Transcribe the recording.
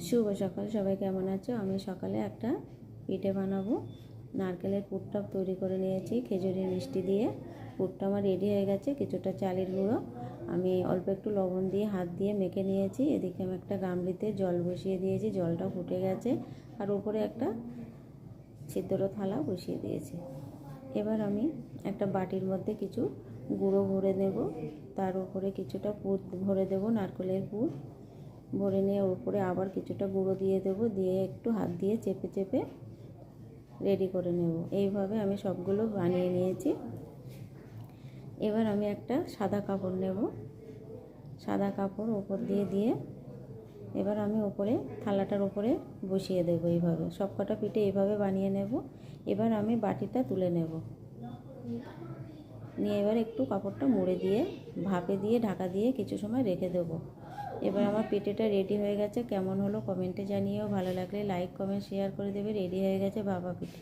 শুভ সকাল, সবাই কেমন আছো? আমি সকালে একটা পিঠে বানাবো। নারকেলের পুরটা তৈরি করে নিয়েছি খেজুরের মিষ্টি দিয়ে। পুরটা আমার রেডি হয়ে গেছে। কিছুটা চালের গুঁড়ো আমি অল্প একটু লবণ দিয়ে হাত দিয়ে মেখে নিয়েছি। এদিকে আমি একটা গামলিতে জল বসিয়ে দিয়েছি, জলটা ফুটে গেছে। আর উপরে একটা ছিদ্র থালা বসিয়ে দিয়েছি। এবার আমি একটা বাটির মধ্যে কিছু গুঁড়ো ভরে নেব, তার উপরে কিছুটা পুর ভরে দেব, নারকেলের পুর ভরে নিয়ে উপরে আবার কিছুটা গুঁড়ো দিয়ে দেব, দিয়ে একটু হাত দিয়ে চেপে চেপে রেডি করে নেব। এইভাবে আমি সবগুলো বানিয়ে নিয়েছি। এবার আমি একটা সাদা কাপড় নেব, সাদা কাপড় উপর দিয়ে দিয়ে এবার আমি উপরে থালাটার উপরে বসিয়ে দেব। এইভাবে সবকটা পিঠে এইভাবে বানিয়ে নেব। এবার আমি বাটিটা তুলে নেব, নিয়ে এবার একটু কাপড়টা মুড়ে দিয়ে ভাপে দিয়ে ঢাকা দিয়ে কিছু সময় রেখে দেব। এবার আমার পিঠেটা রেডি হয়ে গেছে। কেমন হলো কমেন্টে জানিয়েও, ভালো লাগলে লাইক কমেন্ট শেয়ার করে দেবে। রেডি হয়ে গেছে ভাপা পিঠে।